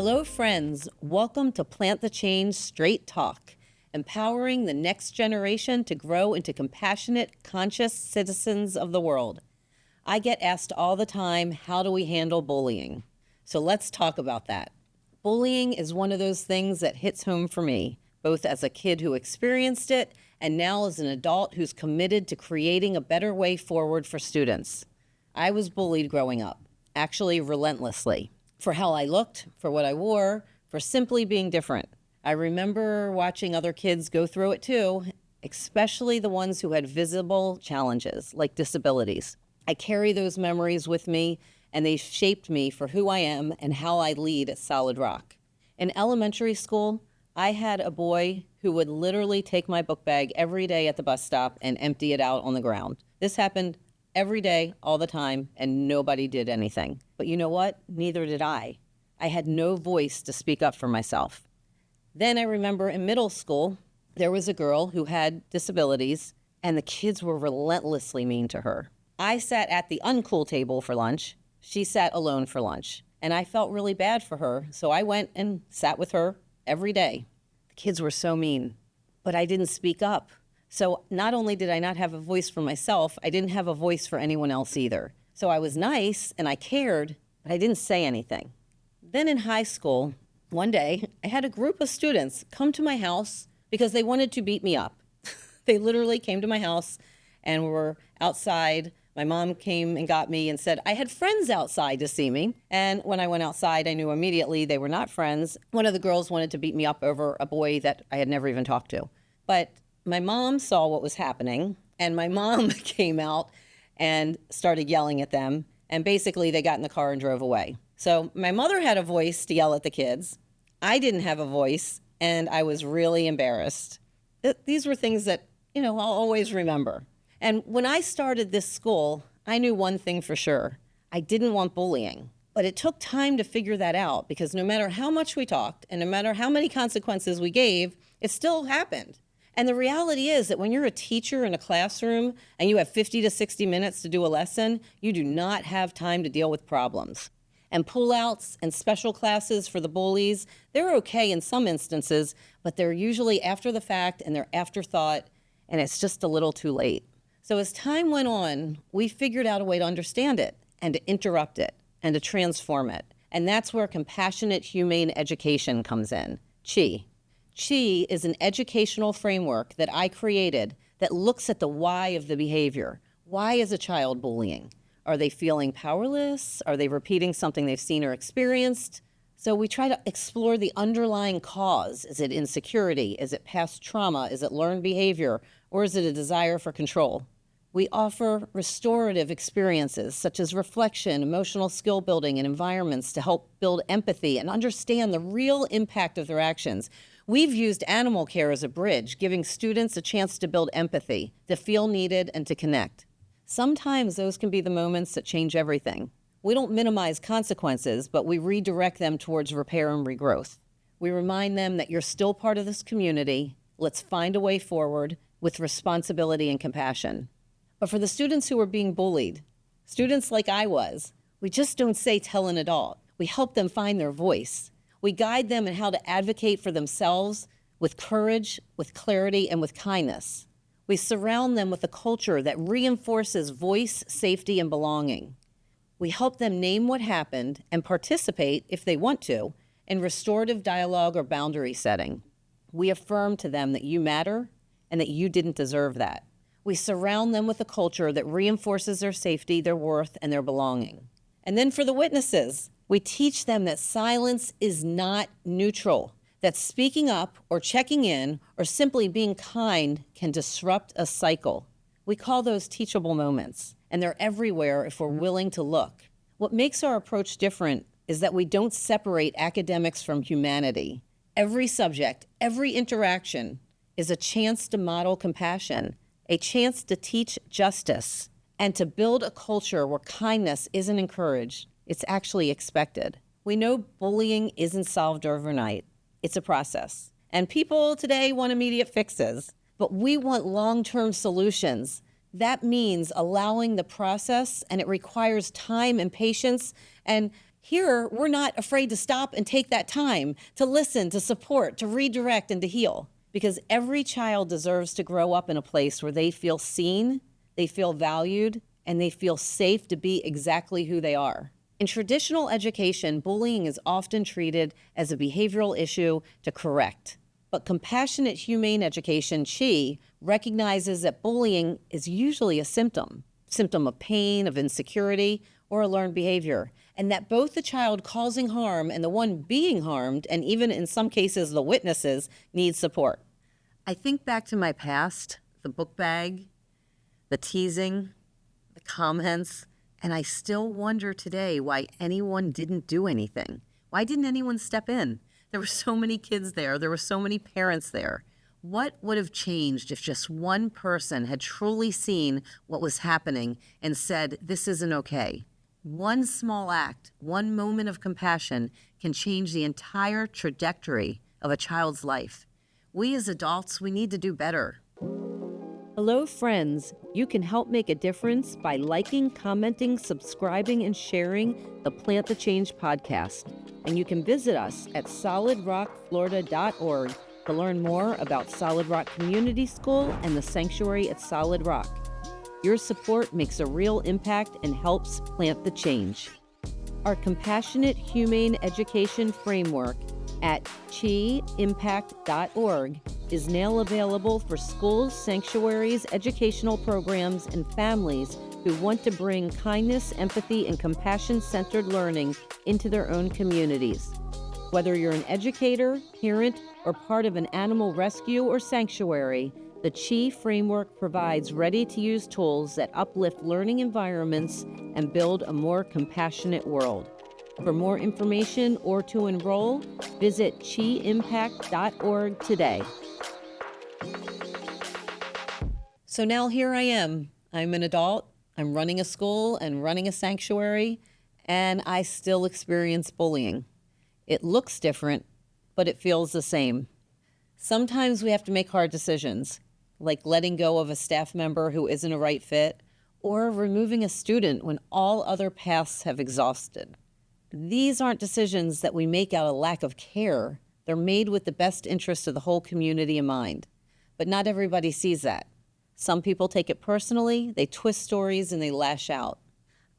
Hello, friends. Welcome to Plant the Change Straight Talk, empowering the next generation to grow into compassionate, conscious citizens of the world. I get asked all the time, how do we handle bullying? So let's talk about that. Bullying is one of those things that hits home for me, both as a kid who experienced it and now as an adult who's committed to creating a better way forward for students. I was bullied growing up, actually relentlessly, for how I looked, for what I wore, for simply being different. I remember watching other kids go through it too, especially the ones who had visible challenges like disabilities. I carry those memories with me, and they shaped me for who I am and how I lead at Solid Rock. In elementary school, I had a boy who would literally take my book bag every day at the bus stop and empty it out on the ground. This happened every day, all the time, and nobody did anything. But you know what? Neither did I. I had no voice to speak up for myself. Then I remember in middle school, there was a girl who had disabilities, and the kids were relentlessly mean to her. I sat at the uncool table for lunch. She sat alone for lunch, and I felt really bad for her, so I went and sat with her every day. The kids were so mean, but I didn't speak up. So not only did I not have a voice for myself, I didn't have a voice for anyone else either. So I was nice and I cared, but I didn't say anything. Then in high school, one day, I had a group of students come to my house because they wanted to beat me up. They literally came to my house and were outside. My mom came and got me and said, I had friends outside to see me. And when I went outside, I knew immediately they were not friends. One of the girls wanted to beat me up over a boy that I had never even talked to. But my mom saw what was happening, and my mom came out and started yelling at them. And basically, they got in the car and drove away. So my mother had a voice to yell at the kids. I didn't have a voice, and I was really embarrassed. These were things that, I'll always remember. And when I started this school, I knew one thing for sure. I didn't want bullying. But it took time to figure that out, because no matter how much we talked and no matter how many consequences we gave, it still happened. And the reality is that when you're a teacher in a classroom and you have 50 to 60 minutes to do a lesson, you do not have time to deal with problems. And pullouts and special classes for the bullies, they're okay in some instances, but they're usually after the fact and they're afterthought, and it's just a little too late. So as time went on, we figured out a way to understand it and to interrupt it and to transform it. And that's where Compassionate Humane Education comes in, CHI. CHI is an educational framework that I created that looks at the why of the behavior. Why is a child bullying? Are they feeling powerless? Are they repeating something they've seen or experienced? So we try to explore the underlying cause. Is it insecurity? Is it past trauma? Is it learned behavior? Or is it a desire for control? We offer restorative experiences such as reflection, emotional skill building, and environments to help build empathy and understand the real impact of their actions. We've used animal care as a bridge, giving students a chance to build empathy, to feel needed, and to connect. Sometimes those can be the moments that change everything. We don't minimize consequences, but we redirect them towards repair and regrowth. We remind them that you're still part of this community. Let's find a way forward with responsibility and compassion. But for the students who are being bullied, students like I was, we just don't say tell an adult. We help them find their voice. We guide them in how to advocate for themselves with courage, with clarity, and with kindness. We surround them with a culture that reinforces voice, safety, and belonging. We help them name what happened and participate, if they want to, in restorative dialogue or boundary setting. We affirm to them that you matter and that you didn't deserve that. We surround them with a culture that reinforces their safety, their worth, and their belonging. And then for the witnesses, we teach them that silence is not neutral, that speaking up or checking in or simply being kind can disrupt a cycle. We call those teachable moments, and they're everywhere if we're willing to look. What makes our approach different is that we don't separate academics from humanity. Every subject, every interaction is a chance to model compassion, a chance to teach justice, and to build a culture where kindness isn't encouraged. It's actually expected. We know bullying isn't solved overnight. It's a process. And people today want immediate fixes, but we want long-term solutions. That means allowing the process, and it requires time and patience and Here, we're not afraid to stop and take that time to listen, to support, to redirect, and to heal. Because every child deserves to grow up in a place where they feel seen, they feel valued, and they feel safe to be exactly who they are. In traditional education, bullying is often treated as a behavioral issue to correct. But Compassionate Humane Education, CHI, recognizes that bullying is usually a symptom of pain, of insecurity, or a learned behavior, and that both the child causing harm and the one being harmed, and even in some cases the witnesses, need support. I think back to my past, the book bag, the teasing, the comments, and I still wonder today why anyone didn't do anything. Why didn't anyone step in? There were so many kids there. There were so many parents there. What would have changed if just one person had truly seen what was happening and said, this isn't okay? One small act, one moment of compassion can change the entire trajectory of a child's life. We as adults, we need to do better. Hello, friends. You can help make a difference by liking, commenting, subscribing, and sharing the Plant the Change podcast. And you can visit us at solidrockflorida.org to learn more about Solid Rock Community School and the Sanctuary at Solid Rock. Your support makes a real impact and helps plant the change. Our Compassionate Humane Education framework at chiimpact.org is now available for schools, sanctuaries, educational programs, and families who want to bring kindness, empathy, and compassion-centered learning into their own communities. Whether you're an educator, parent, or part of an animal rescue or sanctuary, the CHI framework provides ready-to-use tools that uplift learning environments and build a more compassionate world. For more information or to enroll, visit chiimpact.org today. So now here I am. I'm an adult. I'm running a school and running a sanctuary, and I still experience bullying. It looks different, but it feels the same. Sometimes we have to make hard decisions, like letting go of a staff member who isn't a right fit, or removing a student when all other paths have exhausted. These aren't decisions that we make out of lack of care. They're made with the best interest of the whole community in mind. But not everybody sees that. Some people take it personally, they twist stories, and they lash out.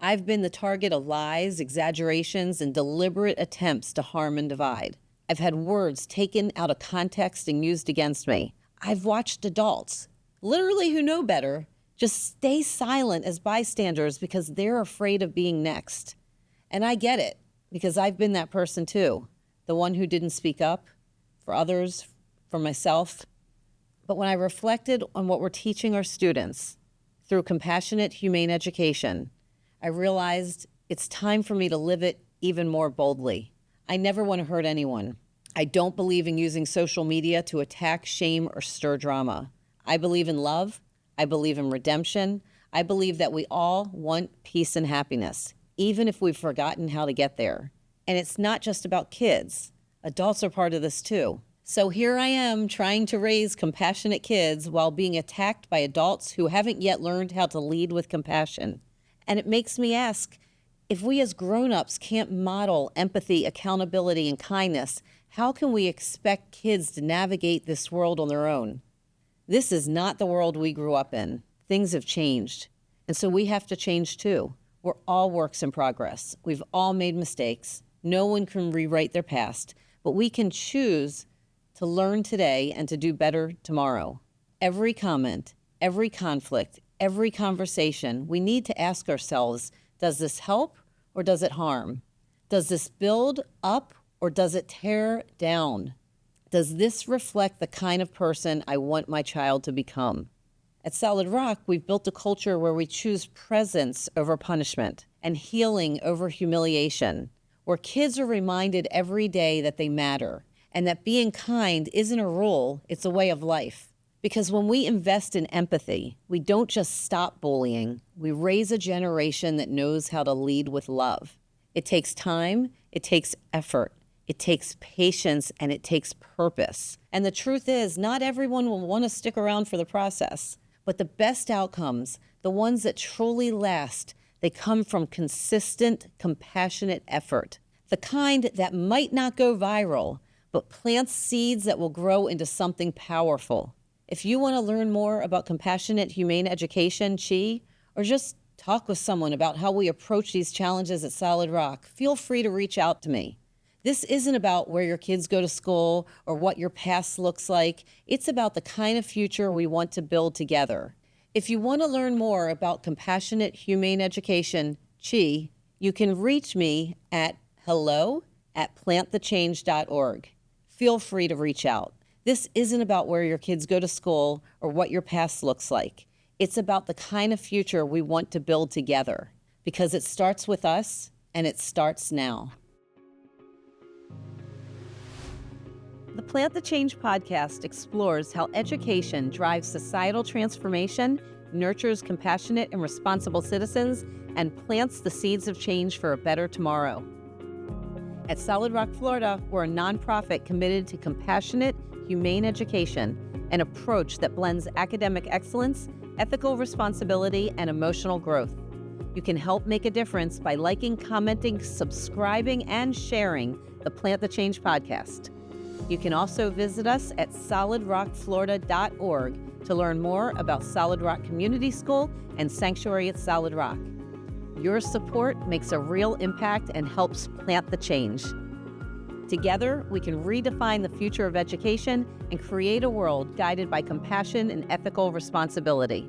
I've been the target of lies, exaggerations, and deliberate attempts to harm and divide. I've had words taken out of context and used against me. I've watched adults, literally who know better, just stay silent as bystanders because they're afraid of being next. And I get it, because I've been that person too, the one who didn't speak up for others, for myself. But when I reflected on what we're teaching our students through Compassionate Humane Education, I realized it's time for me to live it even more boldly. I never want to hurt anyone. I don't believe in using social media to attack, shame, or stir drama. I believe in love. I believe in redemption. I believe that we all want peace and happiness, even if we've forgotten how to get there. And it's not just about kids. Adults are part of this too. So here I am trying to raise compassionate kids while being attacked by adults who haven't yet learned how to lead with compassion. And it makes me ask, if we as grown-ups can't model empathy, accountability, and kindness, how can we expect kids to navigate this world on their own? This is not the world we grew up in. Things have changed. And so we have to change too. We're all works in progress. We've all made mistakes. No one can rewrite their past, but we can choose to learn today and to do better tomorrow. Every comment, every conflict, every conversation, we need to ask ourselves, does this help or does it harm? Does this build up or does it tear down? Does this reflect the kind of person I want my child to become? At Solid Rock, we've built a culture where we choose presence over punishment and healing over humiliation, where kids are reminded every day that they matter and that being kind isn't a rule, it's a way of life. Because when we invest in empathy, we don't just stop bullying, we raise a generation that knows how to lead with love. It takes time, it takes effort, it takes patience, and it takes purpose. And the truth is, not everyone will want to stick around for the process, but the best outcomes, the ones that truly last, They come from consistent, compassionate effort, the kind that might not go viral, but plants seeds that will grow into something powerful. If you want to learn more about compassionate humane education, CHI, or just talk with someone about how we approach these challenges at Solid Rock, feel free to reach out to me. This isn't about where your kids go to school or what your past looks like. It's about the kind of future we want to build together. If you want to learn more about compassionate humane education, CHI, you can reach me at hello@planttechange.org. Feel free to reach out. This isn't about where your kids go to school or what your past looks like. It's about the kind of future we want to build together, because it starts with us and it starts now. The Plant the Change podcast explores how education drives societal transformation, nurtures compassionate and responsible citizens, and plants the seeds of change for a better tomorrow. At Solid Rock, Florida, we're a nonprofit committed to compassionate, humane education, an approach that blends academic excellence, ethical responsibility, and emotional growth. You can help make a difference by liking, commenting, subscribing, and sharing the Plant the Change podcast. You can also visit us at solidrockflorida.org to learn more about Solid Rock Community School and Sanctuary at Solid Rock. Your support makes a real impact and helps plant the change. Together, we can redefine the future of education and create a world guided by compassion and ethical responsibility.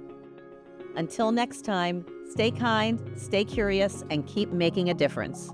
Until next time, stay kind, stay curious, and keep making a difference.